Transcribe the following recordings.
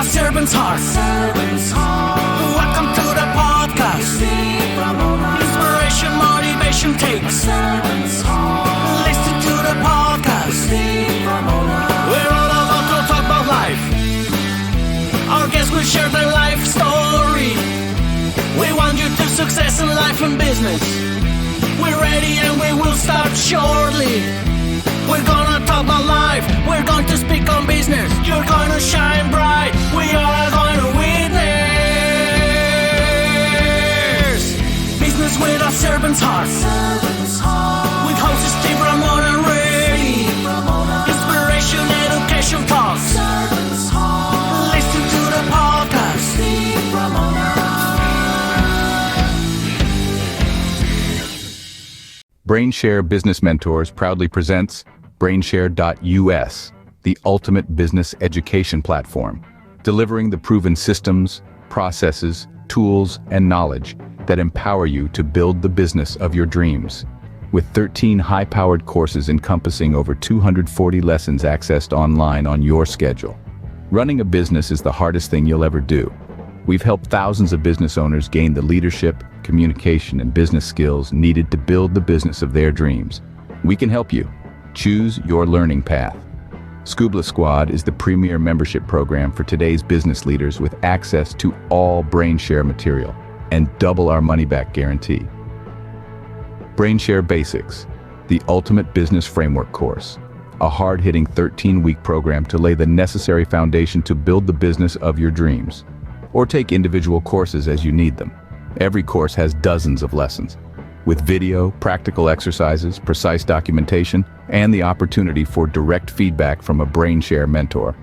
servant's heart. Welcome to the podcast. Inspiration, motivation takes. Listen to the podcast. We're all about to talk about life. Our guests will share their life story. We want you to success in life and business. We're ready and we will start shortly. We're gonna talk about life. We're going to speak on business. You're gonna shine bright. We are going to witness business with a servant's heart. With hosts Steve, Ramon, and Ray. Inspiration, education talks. Listen to the podcast. BrainShare Business Mentors proudly presents BrainShare.us, the ultimate business education platform, delivering the proven systems, processes, tools, and knowledge that empower you to build the business of your dreams. With 13 high-powered courses encompassing over 240 lessons accessed online on your schedule. Running a business is the hardest thing you'll ever do. We've helped thousands of business owners gain the leadership, communication, and business skills needed to build the business of their dreams. We can help you. Choose your learning path. Scuba Squad is the premier membership program for today's business leaders with access to all BrainShare material and double our money-back guarantee. BrainShare Basics, the ultimate business framework course. A hard-hitting 13-week program to lay the necessary foundation to build the business of your dreams. Or take individual courses as you need them. Every course has dozens of lessons, with video, practical exercises, precise documentation, and the opportunity for direct feedback from a BrainShare mentor.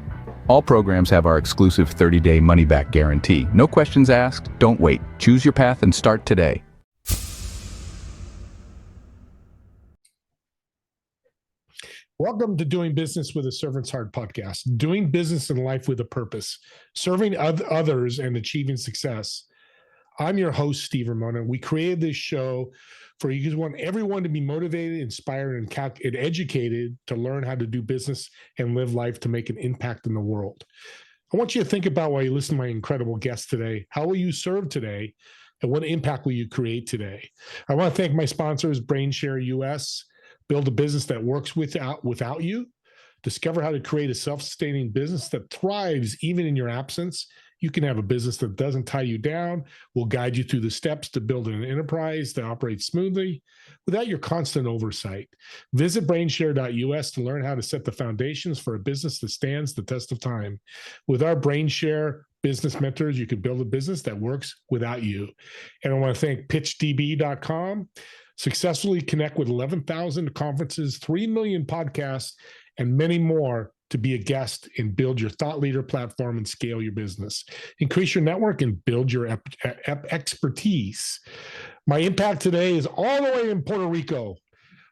All programs have our exclusive 30-day money-back guarantee. No questions asked, don't wait. Choose your path and start today. Welcome to Doing Business with a Servant's Heart podcast, doing business in life with a purpose, serving others and achieving success. I'm your host, Steve Ramona. We created this show for you because we want everyone to be motivated, inspired, and educated to learn how to do business and live life to make an impact in the world. I want you to think about while you listen to my incredible guest today, how will you serve today and what impact will you create today? I want to thank my sponsors, BrainShare US. Build a business that works without you. Discover how to create a self-sustaining business that thrives even in your absence. You can have a business that doesn't tie you down, will guide you through the steps to build an enterprise that operates smoothly without your constant oversight. Visit BrainShare.us to learn how to set the foundations for a business that stands the test of time. With our BrainShare business mentors, you can build a business that works without you. And I want to thank PitchDB.com. Successfully connect with 11,000 conferences, 3 million podcasts, and many more to be a guest and build your thought leader platform and scale your business. Increase your network and build your expertise. My impact today is all the way in Puerto Rico.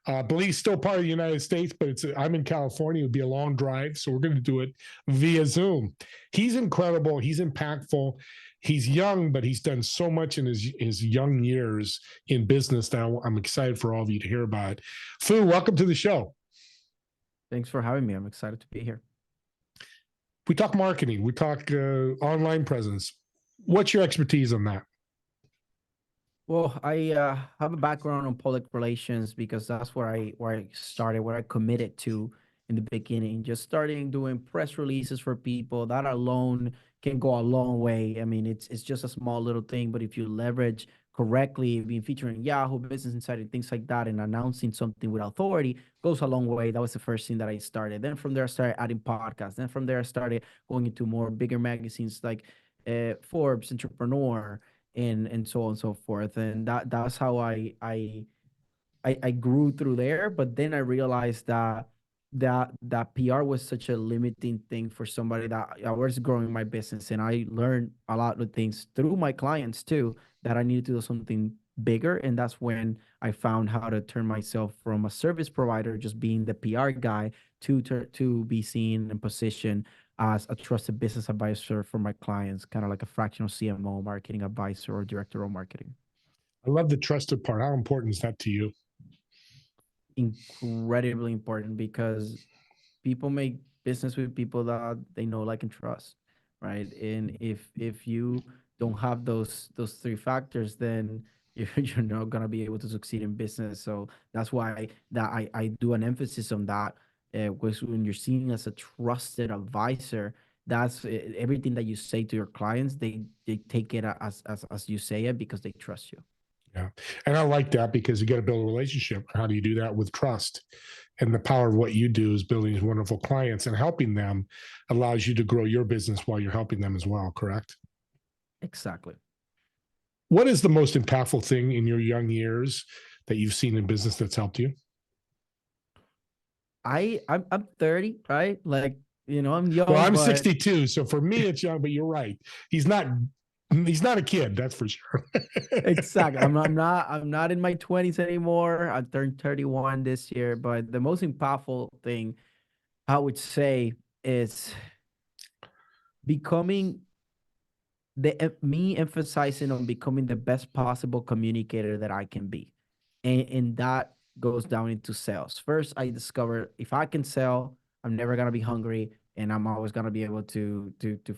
Belize still part of the United States, but I'm in California. It would be a long drive, so we're going to do it via Zoom. He's incredible. He's impactful. He's young, but he's done so much in his young years in business that I'm excited for all of you to hear about. Foo, welcome to the show. Thanks for having me. I'm excited to be here. We talk marketing. We talk online presence. What's your expertise on that? Well, I have a background on public relations because that's where I started, where I committed to in the beginning. Just starting doing press releases for people. That alone can go a long way. I mean, it's just a small little thing, but if you leverage correctly, being featured in Yahoo, Business Insider, things like that, and announcing something with authority goes a long way. That was the first thing that I started. Then from there, I started adding podcasts. Then from there, I started going into more bigger magazines like Forbes, Entrepreneur, and so on and so forth. And that's how I grew through there. But then I realized that PR was such a limiting thing for somebody that I was growing my business, and I learned a lot of things through my clients too, that I needed to do something bigger. And that's when I found how to turn myself from a service provider, just being the PR guy, to be seen and positioned as a trusted business advisor for my clients, kind of like a fractional CMO, marketing advisor, or director of marketing. I love the trusted part. How important is that to you? Incredibly important, because people make business with people that they know, like, and trust. right? And if you don't have those three factors, then you're not gonna be able to succeed in business. So that's why that I do an emphasis on that. Was when you're seen as a trusted advisor, that's everything that you say to your clients. They take it as you say it because they trust you. Yeah. And I like that because you got to build a relationship. How do you do that? With trust. And the power of what you do is building these wonderful clients, and helping them allows you to grow your business while you're helping them as well, correct? Exactly. What is the most impactful thing in your young years that you've seen in business that's helped you? I'm 30, right? Like, I'm Well, young, I'm but 62, so for me it's young, but you're right. He's not he's not a kid, that's for sure. exactly. I'm not in my 20s anymore. I turned 31 this year, but the most impactful thing I would say is becoming me emphasizing on becoming the best possible communicator that I can be. And that goes down into sales. First, I discovered if I can sell, I'm never gonna be hungry, and I'm always gonna be able to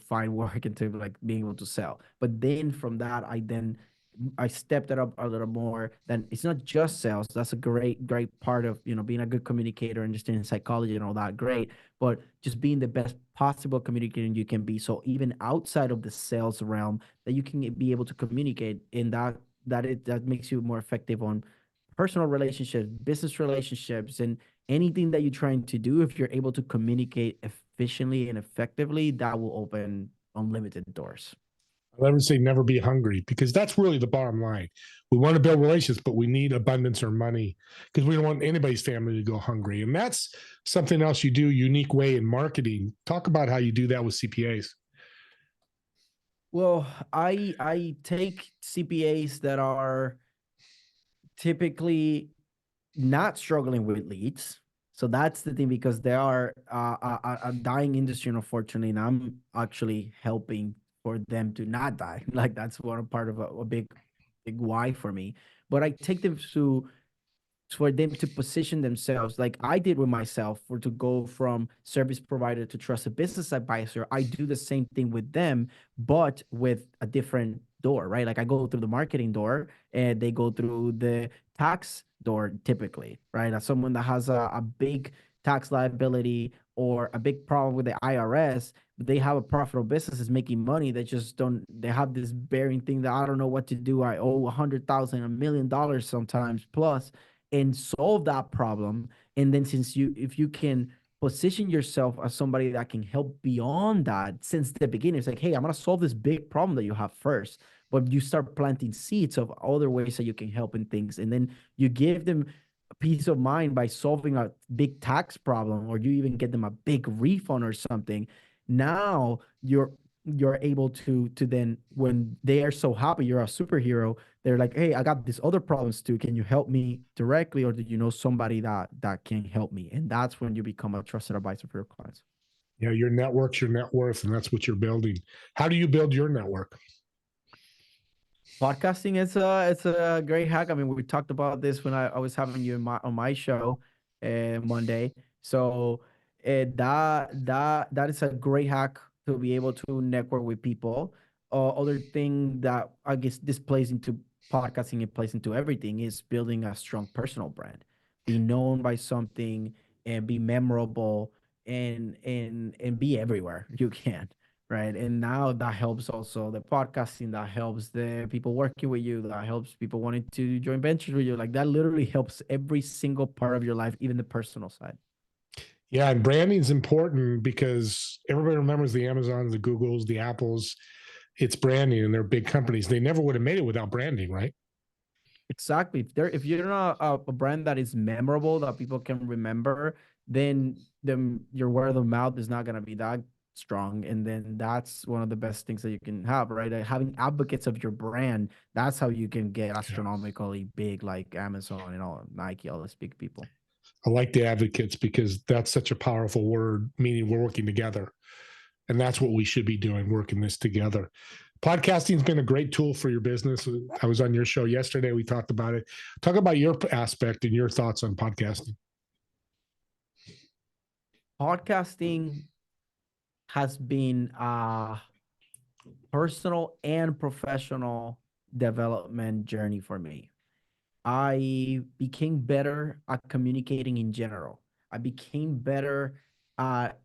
find work and to like being able to sell. But then from that, I stepped it up a little more. Then it's not just sales. That's a great part of being a good communicator, understanding psychology and all that. Great, but just being the best possible communicator you can be. So even outside of the sales realm, that you can be able to communicate in that makes you more effective on personal relationships, business relationships, and anything that you're trying to do. If you're able to communicate efficiently and effectively, that will open unlimited doors. I never say never be hungry, because that's really the bottom line. We want to build relations, but we need abundance or money, because we don't want anybody's family to go hungry. And that's something else you do unique way in marketing. Talk about how you do that with CPAs. Well, I take CPAs that are typically not struggling with leads. So that's the thing, because they are a dying industry, unfortunately, and I'm actually helping for them to not die. Like that's one part of a big why for me. But I take them to for them to position themselves like I did with myself, for to go from service provider to trusted business advisor. I do the same thing with them, but with a different door, right? Like I go through the marketing door and they go through the tax door typically, right? As someone that has a big tax liability or a big problem with the IRS, they have a profitable business, is making money. They just don't, they have this bearing thing that I don't know what to do. I owe 100,000, $1 million sometimes plus, and solve that problem. And then if you can position yourself as somebody that can help beyond that since the beginning, it's like, hey, I'm going to solve this big problem that you have first, but you start planting seeds of other ways that you can help in things. And then you give them a peace of mind by solving a big tax problem, or you even get them a big refund or something. Now you're able to then, when they are so happy you're a superhero, they're like, hey, I got these other problems too, can you help me directly, or do you know somebody that can help me? And that's when you become a trusted advisor for your clients. Yeah, your network's your net worth, and that's what you're building. How do you build your network? Podcasting is a great hack. I mean, we talked about this when I was having you in on my show Monday. So that is a great hack to be able to network with people. Other thing that I guess this plays into podcasting, it plays into everything, is building a strong personal brand. Be known by something and be memorable, and be everywhere you can, right? And now that helps also the podcasting, that helps the people working with you, that helps people wanting to join ventures with you. Like that literally helps every single part of your life, even the personal side. Yeah, and branding is important because everybody remembers the Amazons, the Googles, the Apples. It's branding, and they're big companies. They never would have made it without branding, right? Exactly. If you're not a brand that is memorable, that people can remember, then your word of mouth is not gonna be that strong. And then that's one of the best things that you can have, right? Like having advocates of your brand, that's how you can get Yeah. astronomically big, like Amazon and all, Nike, all these big people. I like the advocates because that's such a powerful word, meaning we're working together. And that's what we should be doing, working this together. Podcasting's been a great tool for your business. I was on your show yesterday. We talked about it. Talk about your aspect and your thoughts on podcasting. Podcasting has been personal and professional development journey for me. I became better at communicating in general. I became better at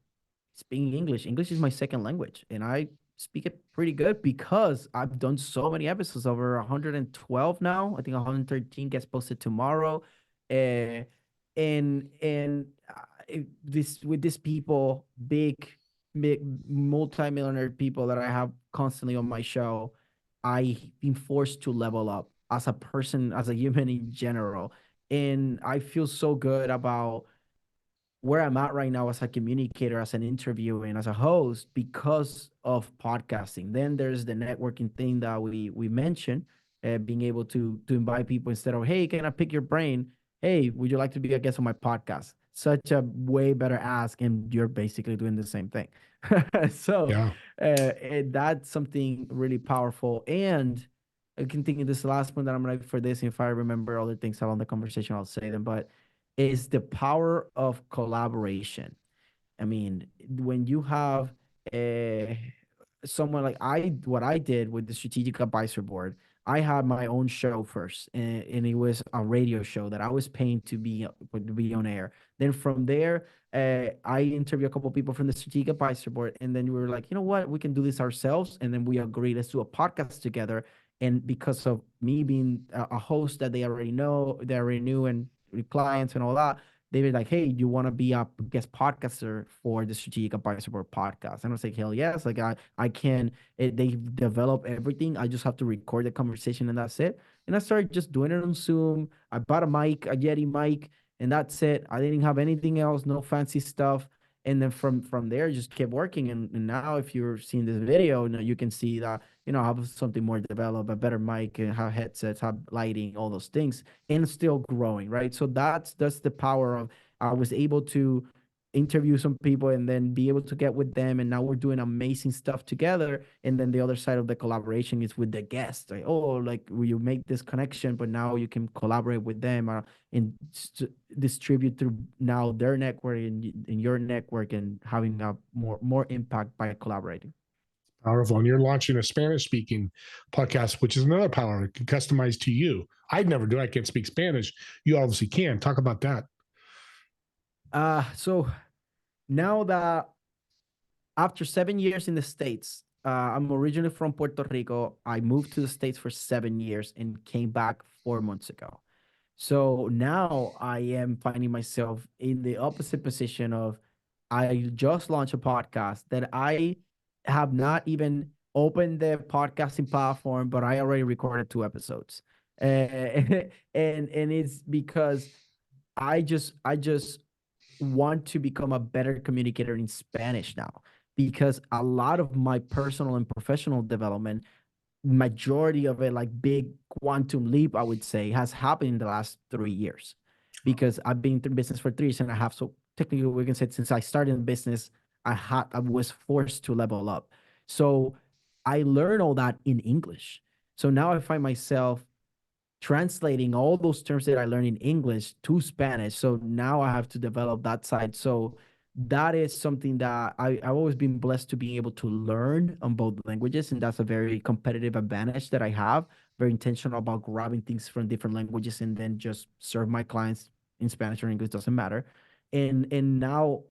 speaking English. English is my second language, and I speak it pretty good because I've done so many episodes, over 112 now. I think 113 gets posted tomorrow. Uh, and this with these people, big multi-millionaire people that I have constantly on my show, I've been forced to level up as a person, as a human in general. And I feel so good about where I'm at right now as a communicator, as an interviewer, and as a host because of podcasting. Then there's the networking thing that we mentioned, being able to invite people instead of, hey, can I pick your brain? Hey, would you like to be a guest on my podcast? Such a way better ask, and you're basically doing the same thing. So Yeah. and that's something really powerful. And I can think of this last one that I'm like for this. If I remember other things along the conversation, I'll say them. But is the power of collaboration. I mean, when you have a someone like what I did with the strategic advisor board, I had my own show first, and it was a radio show that I was paying to be on air. Then from there, I interviewed a couple of people from the strategic advisor board, and then we were like, you know what, we can do this ourselves, and then we agreed, let's do a podcast together. And because of me being a host that they already know, they already knew, and with clients and all that, they were like, hey, you want to be a guest podcaster for the strategic advisor board podcast? And I was like, hell yes. Like I can, they develop everything. I just have to record the conversation and that's it. And I started just doing it on Zoom. I bought a mic, a Yeti mic, and that's it. I didn't have anything else, no fancy stuff. And then from there, just kept working. And now if you're seeing this video, you can see that, I have something more developed, a better mic, and have headsets, have lighting, all those things, and still growing, right? So that's the power of, I was able to interview some people and then be able to get with them, and now we're doing amazing stuff together. And then the other side of the collaboration is with the guests, like, oh, like you make this connection, but now you can collaborate with them, and distribute through now their network and in your network, and having a more impact by collaborating. Powerful. And you're launching a Spanish speaking podcast, which is another power. It can customize to you. I'd never do. I can't speak Spanish. You obviously can. Talk about that. So now that after 7 years in the States, I'm originally from Puerto Rico. I moved to the States for 7 years and came back 4 months ago. So now I am finding myself in the opposite position of, I just launched a podcast that I have not even opened the podcasting platform, but I already recorded 2 episodes. And it's because I just want to become a better communicator in Spanish now, because a lot of my personal and professional development, majority of it, like big quantum leap, I would say, has happened in the last 3 years, because I've been in business for 3 years and a half. So technically we can say since I started in business, I was forced to level up. So I learned all that in English. So now I find myself translating all those terms that I learned in English to Spanish. So now I have to develop that side. So that is something that I've always been blessed to be able to learn on both languages. And that's a very competitive advantage that I have. Very intentional about grabbing things from different languages and then just serve my clients in Spanish or English, doesn't matter. And now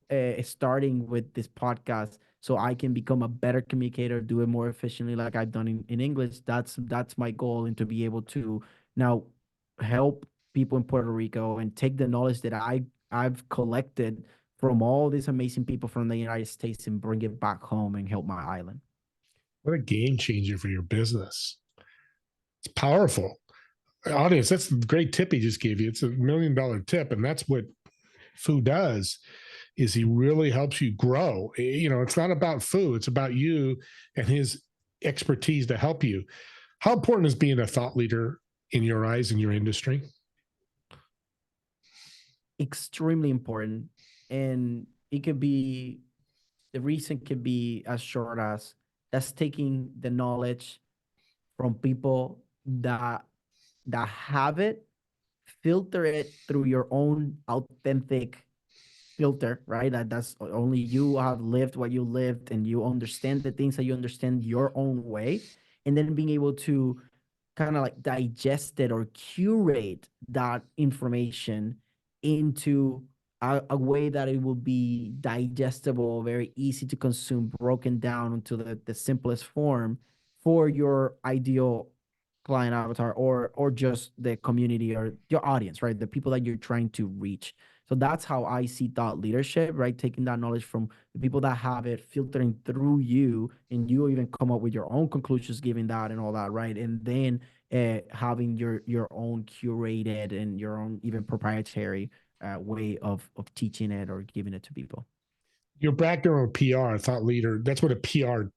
starting with this podcast, so I can become a better communicator, do it more efficiently like I've done in English. That's my goal, and to be able to now help people in Puerto Rico and take the knowledge that I've collected from all these amazing people from the United States and bring it back home and help my island. What a game changer for your business. It's powerful. Audience, that's a great tip he just gave you. It's $1 million tip. And that's what Foo does, is he really helps you grow. It's not about Foo. It's about you and his expertise to help you. How important is being a thought leader in your eyes, in your industry? Extremely important. And it could be, the reason could be as short as, that's taking the knowledge from people that have it, filter it through your own authentic filter, right? That's only you have lived what you lived, and you understand the things that you understand your own way, and then being able to kind of like digest it or curate that information into a way that it will be digestible, very easy to consume, broken down into the simplest form for your ideal client avatar, or just the community or your audience, right? The people that you're trying to reach. So that's how I see thought leadership, right? Taking that knowledge from the people that have it, filtering through you, and you even come up with your own conclusions, giving that and all that, right? And then having your own curated and your own even proprietary way of teaching it or giving it to people. Your background with PR, thought leader, that's what a PR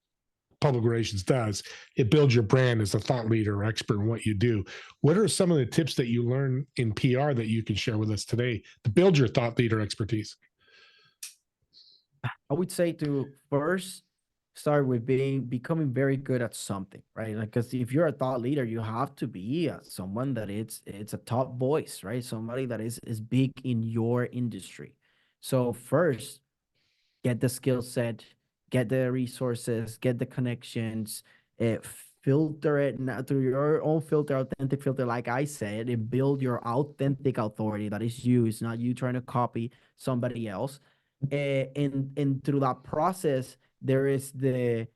public relations does. It builds your brand as a thought leader or expert in what you do. What are some of the tips that you learn in PR that you can share with us today to build your thought leader expertise? I would say to first start with becoming very good at something, right? Like, because if you're a thought leader, you have to be someone that it's a top voice, right? Somebody that is big in your industry. So first, get the skill set, get the resources, get the connections, uh, filter it through your own filter, authentic filter, like I said, and build your authentic authority that is you. It's not you trying to copy somebody else. And through that process, there is the,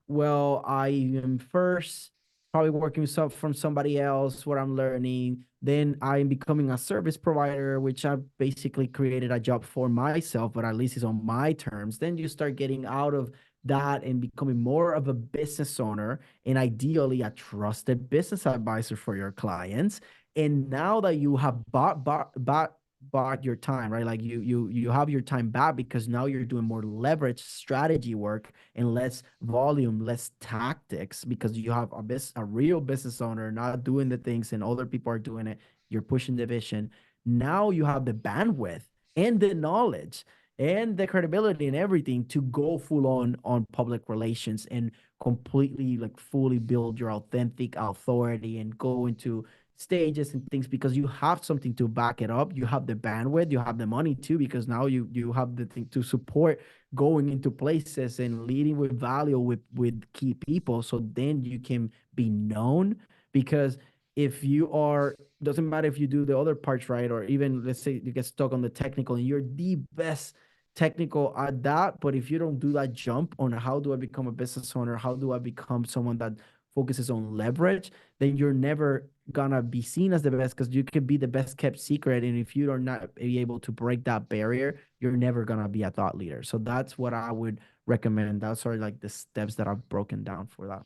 well, I am first probably working from somebody else, what I'm learning. Then I'm becoming a service provider, which I basically created a job for myself, but at least it's on my terms. Then you start getting out of that and becoming more of a business owner, and ideally a trusted business advisor for your clients. And now that you have bought your time, right? Like you have your time back, because now you're doing more leverage strategy work and less volume, less tactics, because you have a real business owner not doing the things and other people are doing it. You're pushing the vision. Now you have the bandwidth and the knowledge and the credibility and everything to go full on public relations and completely like fully build your authentic authority and go into stages and things, because you have something to back it up. You have the bandwidth, you have the money too, because now you have the thing to support going into places and leading with value with key people. So then you can be known, because if you are, doesn't matter if you do the other parts right, or even let's say you get stuck on the technical and you're the best technical at that, but if you don't do that jump on how do I become a business owner, how do I become someone that focuses on leverage, then you're never gonna be seen as the best, because you could be the best kept secret, and if you are not be able to break that barrier, you're never gonna be a thought leader. So that's what I would recommend. That's sort of like the steps that I've broken down for that.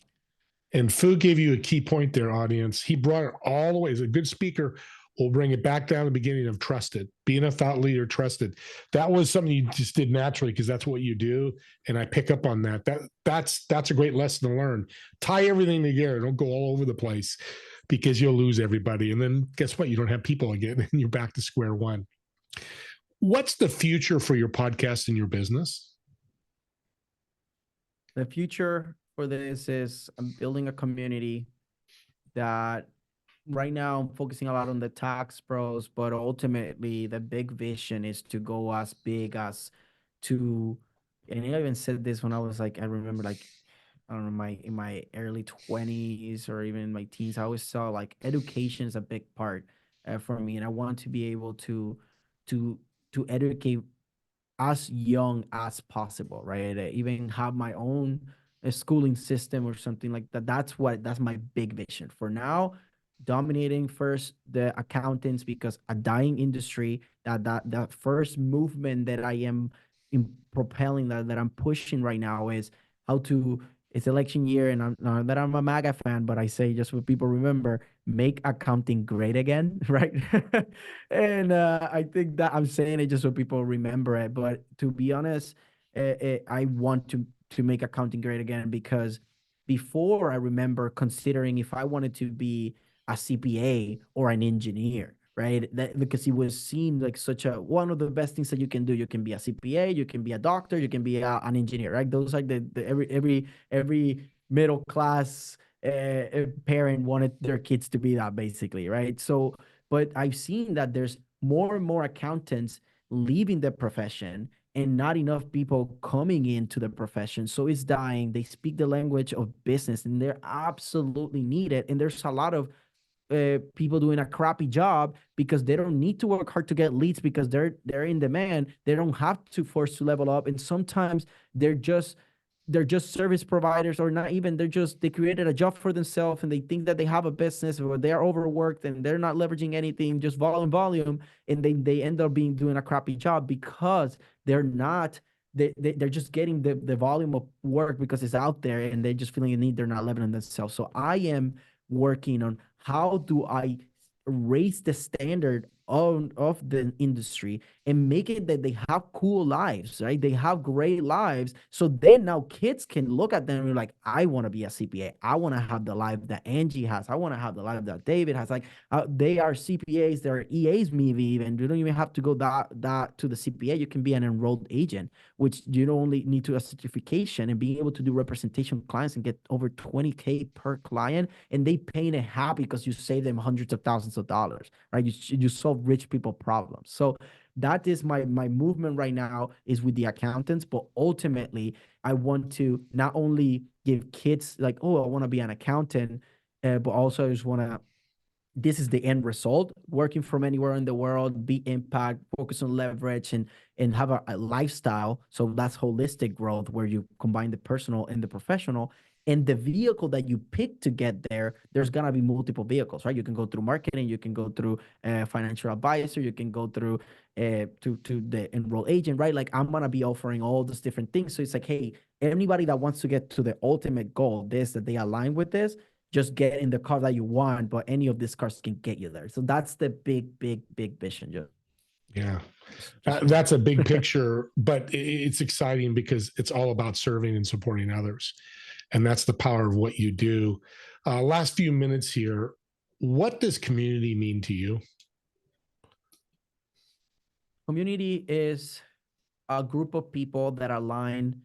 And Fu gave you a key point there, audience. He brought it all the way. As a good speaker, will bring it back down to the beginning of trusted, being a thought leader, trusted. That was something you just did naturally because that's what you do. And I pick up on that. That's a great lesson to learn. Tie everything together. Don't go all over the place, because you'll lose everybody. And then guess what? You don't have people again, and you're back to square one. What's the future for your podcast and your business? The future for this is I'm building a community that right now I'm focusing a lot on the tax pros, but ultimately the big vision is to go as big as to, and I even said this when I was like, I remember like, I don't know, in my early 20s or even in my teens, I always saw like education is a big part for me. And I want to be able to, to educate as young as possible, right? Even have my own schooling system or something like that. That's my big vision for now. Dominating first the accountants, because a dying industry, that first movement that I am propelling, that I'm pushing right now is how to, it's election year, and I'm not that I'm a MAGA fan, but I say just what people remember, make accounting great again, right? And I think that I'm saying it just so people remember it. But to be honest, I want to make accounting great again, because before I remember considering if I wanted to be a CPA or an engineer, right? That, because it was seen like such a one of the best things that you can do. You can be a CPA, you can be a doctor, you can be an engineer, right? Those are the every middle class parent wanted their kids to be that, basically, right? So, but I've seen that there's more and more accountants leaving the profession and not enough people coming into the profession. So it's dying. They speak the language of business and they're absolutely needed. And there's a lot of people doing a crappy job because they don't need to work hard to get leads because they're in demand. They don't have to force to level up. And sometimes they're just service providers, or not even, they created a job for themselves and they think that they have a business, or they are overworked and they're not leveraging anything, just volume, and they end up doing a crappy job because they're not they're just getting the volume of work because it's out there and they're just feeling a need, they're not leveling themselves. So I am working on how do I raise the standard of the industry and make it that they have cool lives, right? They have great lives. So then now kids can look at them and be like, I want to be a CPA. I want to have the life that Angie has. I want to have the life that David has. Like they are CPAs, they're EAs, maybe even. You don't even have to go that to the CPA. You can be an enrolled agent, which you don't only need to a certification and being able to do representation with clients and get over 20K per client. And they paying it happy because you save them hundreds of thousands of dollars, right? You solve rich people problems. So that is my movement right now, is with the accountants. But ultimately I want to not only give kids like, oh, I want to be an accountant, but also I just want to, this is the end result, working from anywhere in the world, be impact, focus on leverage, and have a lifestyle. So that's holistic growth, where you combine the personal and the professional. And the vehicle that you pick to get there, there's gonna be multiple vehicles, right? You can go through marketing, you can go through financial advisor, you can go through to the enroll agent, right? Like I'm gonna be offering all these different things. So it's like, hey, anybody that wants to get to the ultimate goal, that they align with this, just get in the car that you want, but any of these cars can get you there. So that's the big vision. Yeah, that's a big picture, but it's exciting because it's all about serving and supporting others. And that's the power of what you do. Last few minutes here, what does community mean to you? Community is a group of people that align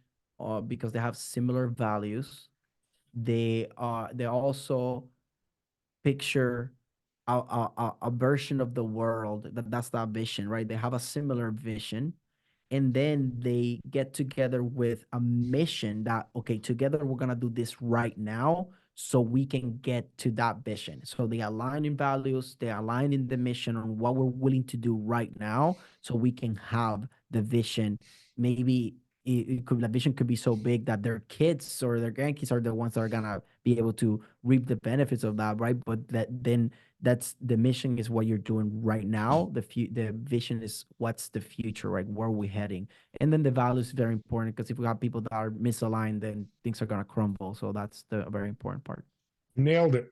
because they have similar values. They also picture a version of the world that's that vision, right? They have a similar vision, and then they get together with a mission that, okay, together we're gonna do this right now so we can get to that vision. So they align in values, they align in the mission on what we're willing to do right now so we can have the vision. Maybe the vision could be so big that their kids or their grandkids are the ones that are gonna be able to reap the benefits of that, right? But that's the mission is what you're doing right now. The vision is what's the future, right? Where are we heading? And then the value is very important, because if we have people that are misaligned, then things are gonna crumble. So that's the very important part. Nailed it.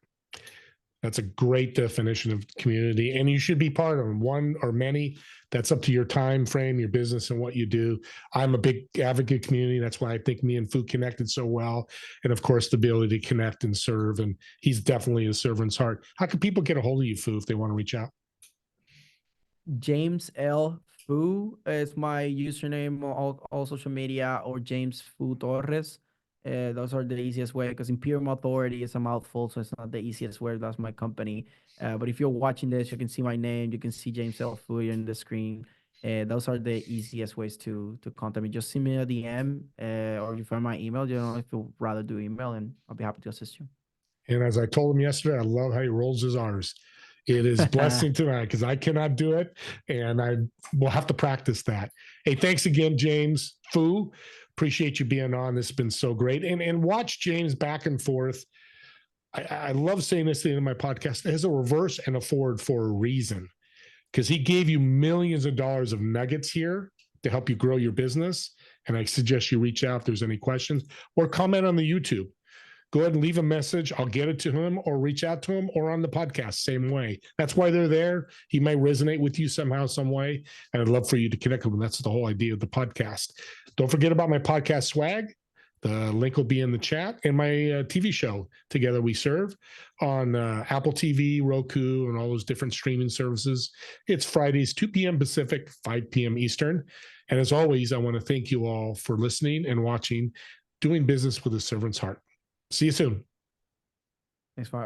That's a great definition of community, and you should be part of one or many. That's up to your time frame, your business, and what you do. I'm a big advocate of community. That's why I think me and Foo connected so well. And of course, the ability to connect and serve. And he's definitely a servant's heart. How can people get a hold of you, Foo, if they want to reach out? James L. Foo is my username on all social media, or James Foo Torres. Those are the easiest way, because Imperium Authority is a mouthful, so it's not the easiest way. That's my company. But if you're watching this, you can see my name. You can see James L. Foo in the screen. Those are the easiest ways to contact me. Just send me a DM, or if you find my email, you know, if you'd rather do email, and I'll be happy to assist you. And as I told him yesterday, I love how he rolls his R's. It is blessing tonight, because I cannot do it, and I will have to practice that. Hey, thanks again, James Foo. Appreciate you being on. This has been so great. And watch James back and forth. I love saying this thing in my podcast. There's a reverse and a forward for a reason, because he gave you millions of dollars of nuggets here to help you grow your business. And I suggest you reach out if there's any questions, or comment on the YouTube. Go ahead and leave a message. I'll get it to him, or reach out to him, or on the podcast, same way. That's why they're there. He might resonate with you somehow, some way. And I'd love for you to connect with him. That's the whole idea of the podcast. Don't forget about my podcast swag. The link will be in the chat, and my TV show, Together We Serve, on Apple TV, Roku, and all those different streaming services. It's Fridays, 2 p.m. Pacific, 5 p.m. Eastern. And as always, I want to thank you all for listening and watching Doing Business with a Servant's Heart. See you soon. Thanks for having me.